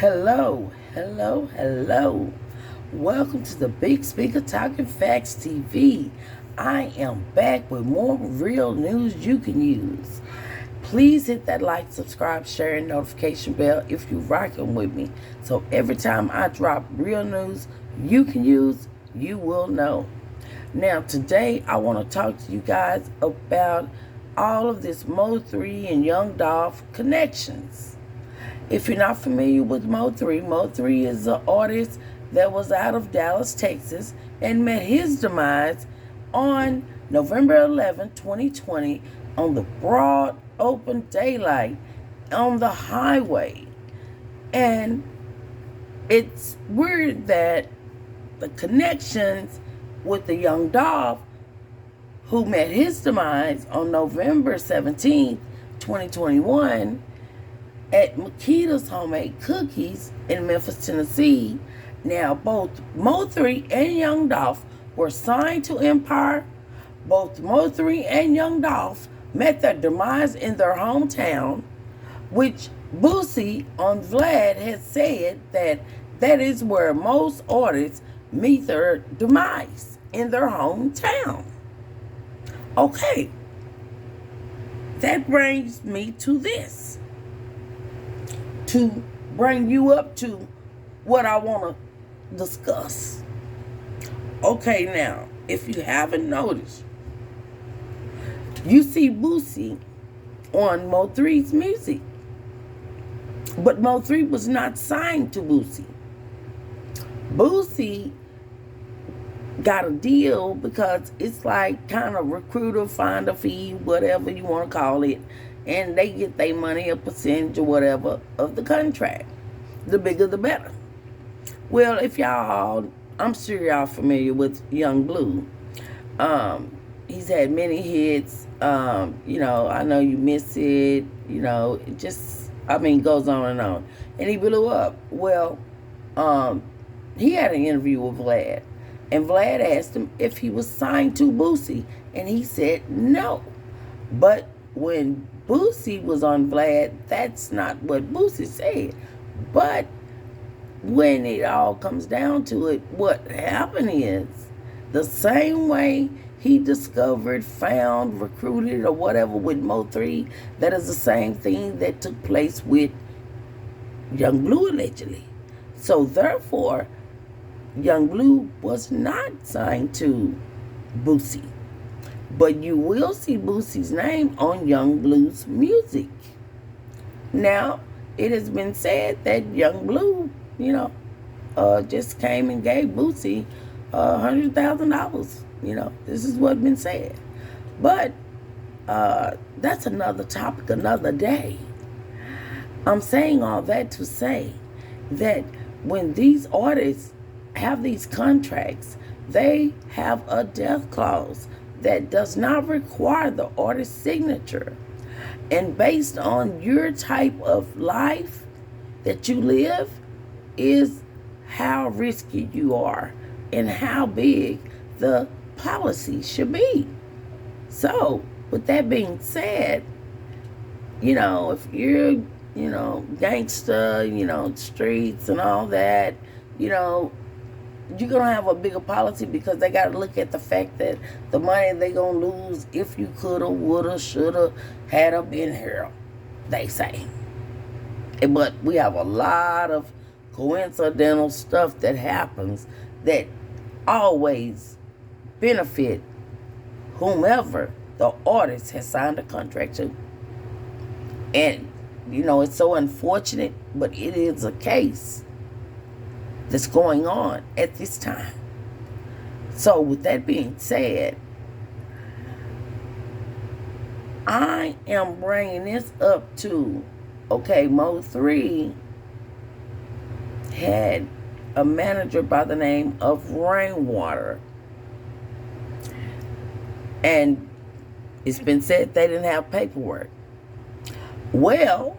Hello, hello, hello. Welcome to the Big Speaker Talking Facts TV. I am back with more real news you can use. Please hit that like, subscribe, share, and notification bell if you're rocking with me. So every time I drop real news you can use, you will know. Now today I want to talk to you guys about all of this Mo3 and Young Dolph connections. If you're not familiar with Mo3, Mo3 is an artist that was out of Dallas, Texas, and met his demise on November 11, 2020, on the broad open daylight on the highway. And it's weird that the connections with the Young Dolph, who met his demise on November 17th, 2021, at Makita's Homemade Cookies in Memphis, Tennessee. Now, both Mo3 and Young Dolph were signed to Empire. Both Mo3 and Young Dolph met their demise in their hometown, which Boosie on Vlad has said that is where most artists meet their demise, in their hometown. Okay, that brings me to this. To bring you up to what I want to discuss. Okay, now, if you haven't noticed, you see Boosie on Mo3's music. But Mo3 was not signed to Boosie. Boosie got a deal because it's like kind of recruiter, finder fee, whatever you want to call it. And they get their money, a percentage or whatever of the contract. The bigger the better. Well, if y'all, I'm sure y'all familiar with Young Blue. He's had many hits. I know you miss it. It just, goes on and on. And he blew up. Well, he had an interview with Vlad. And Vlad asked him if he was signed to Boosie. And he said no. But when Boosie was on Vlad, that's not what Boosie said. But when it all comes down to it, what happened is the same way he discovered, found, recruited, or whatever with Mo3, that is the same thing that took place with Young Blue allegedly. So therefore, Young Blue was not signed to Boosie. But you will see Boosie's name on Young Blue's music. Now, it has been said that Young Blue, just came and gave Boosie $100,000. This is what's been said. But that's another topic, another day. I'm saying all that to say that when these artists have these contracts, they have a death clause that does not require the artist's signature. And based on your type of life that you live is how risky you are and how big the policy should be. So, with that being said, if you're, gangster, streets and all that, you're going to have a bigger policy because they got to look at the fact that the money they going to lose if you coulda, woulda, shoulda, hadda been here, they say. But we have a lot of coincidental stuff that happens that always benefit whomever the artist has signed a contract to. And, it's so unfortunate, but it is a case that's going on at this time. So with that being said, I am bringing this up to, Mo3 had a manager by the name of Rainwater. And it's been said they didn't have paperwork. Well,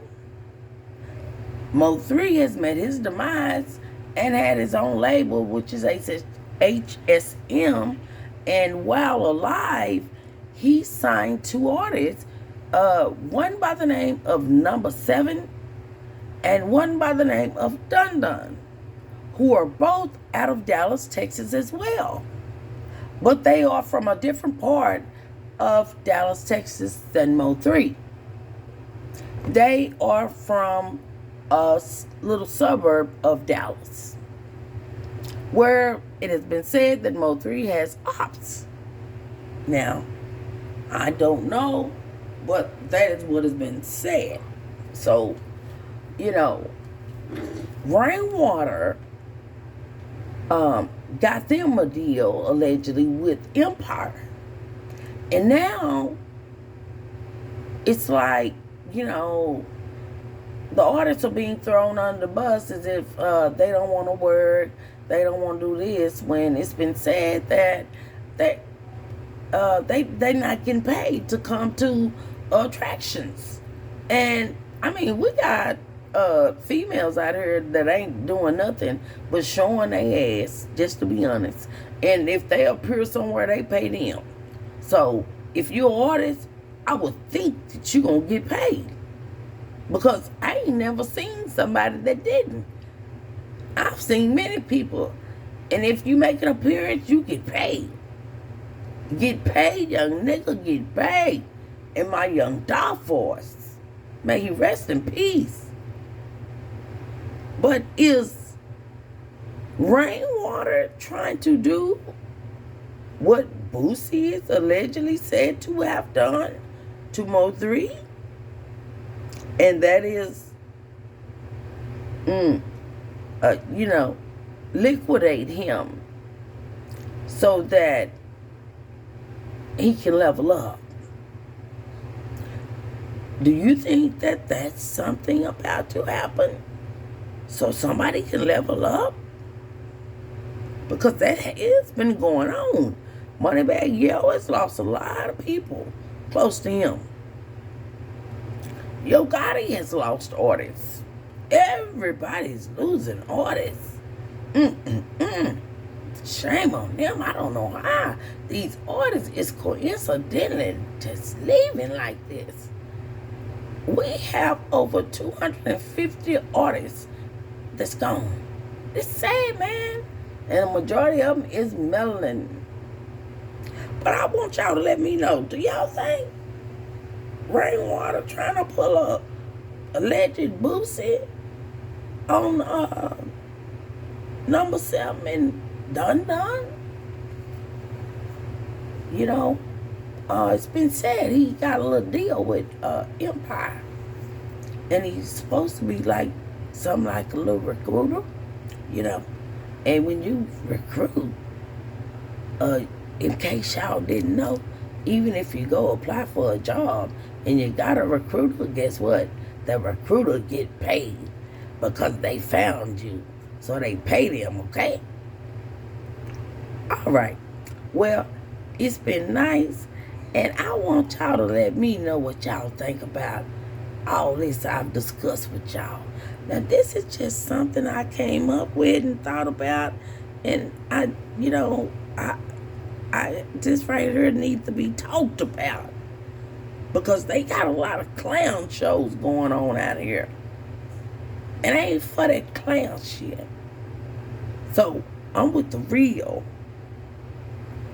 Mo3 has met his demise and had his own label, which is HSM. And while alive, he signed two artists, one by the name of Number 7 and one by the name of Dun Dun, who are both out of Dallas, Texas as well. But they are from a different part of Dallas, Texas than Mo3. They are from a little suburb of Dallas, where it has been said that Mo3 has ops. Now, I don't know, but that is what has been said. So, Rainwater got them a deal, allegedly, with Empire. And now, it's like, the artists are being thrown under the bus as if they don't want to work, they don't want to do this, when it's been said that they're not getting paid to come to attractions. And, we got females out here that ain't doing nothing but showing their ass, just to be honest. And if they appear somewhere, they pay them. So, if you're an artist, I would think that you're going to get paid. Because I ain't never seen somebody that didn't. I've seen many people. And if you make an appearance, you get paid. Get paid, young nigga, get paid. And my young dog force, may he rest in peace. But is Rainwater trying to do what Boosie is allegedly said to have done to Mo3? And that is, liquidate him so that he can level up. Do you think that that's something about to happen? So somebody can level up? Because that has been going on. Moneybagg Yo has lost a lot of people close to him. Yo Gotti has lost artists. Everybody's losing artists. Shame on them. I don't know how these artists is coincidentally just leaving like this. We have over 250 artists that's gone. It's sad, man. And the majority of them is melanin. But I want y'all to let me know, do y'all think Rainwater trying to pull up alleged Boosie on number 7 and Dun Dun? It's been said he got a little deal with Empire. And he's supposed to be like something like a little recruiter, And when you recruit, in case y'all didn't know, even if you go apply for a job and you got a recruiter, guess what? The recruiter get paid because they found you. So they pay them, okay? All right. Well, it's been nice. And I want y'all to let me know what y'all think about all this I've discussed with y'all. Now, this is just something I came up with and thought about. And this right here needs to be talked about. Because they got a lot of clown shows going on out here. And I ain't for that clown shit. So, I'm with the real.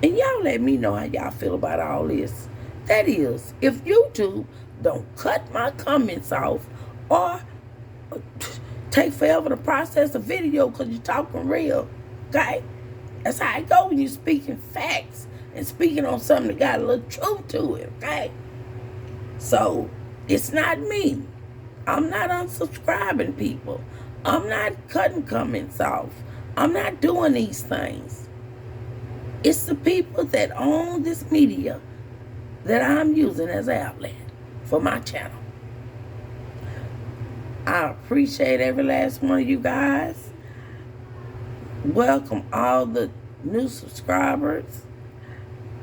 And y'all let me know how y'all feel about all this. That is, if YouTube don't cut my comments off or take forever to process a video because you're talking real, okay? That's how it go when you're speaking facts and speaking on something that got a little truth to it, okay? So, it's not me. I'm not unsubscribing people. I'm not cutting comments off. I'm not doing these things. It's the people that own this media that I'm using as an outlet for my channel. I appreciate every last one of you guys. Welcome all the new subscribers.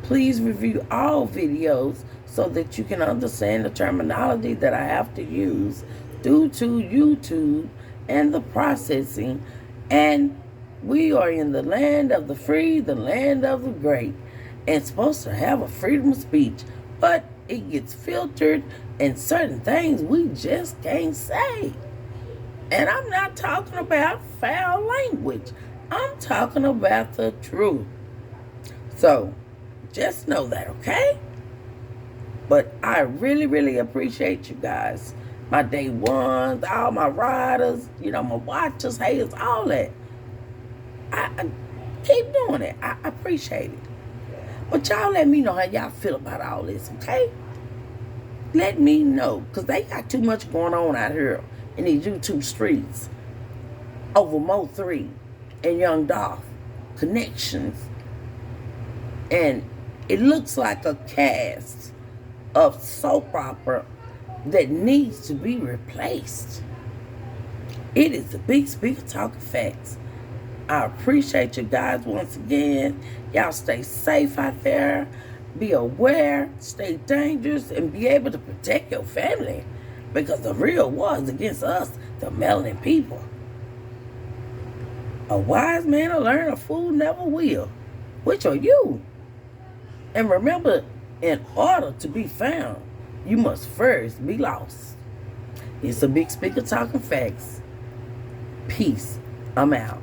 Please review all videos so that you can understand the terminology that I have to use due to YouTube and the processing. And we are in the land of the free, the land of the great, and supposed to have a freedom of speech, but it gets filtered and certain things we just can't say. And I'm not talking about foul language. I'm talking about the truth. So, just know that, okay? But I really, really appreciate you guys. My day ones, all my riders, my watchers, haters, all that. I keep doing it. I appreciate it. But y'all let me know how y'all feel about all this, okay? Let me know. Because they got too much going on out here in these YouTube streets over Mo3 and Young Dolph connections. And it looks like a cast of soap opera that needs to be replaced. It is the Big Speaker talking facts. I appreciate you guys once again. Y'all stay safe out there. Be aware, stay dangerous, and be able to protect your family. Because the real war is against us, the melanin people. A wise man will learn, a fool never will. Which are you? And remember, in order to be found, you must first be lost. It's a Big Speaker talking facts. Peace. I'm out.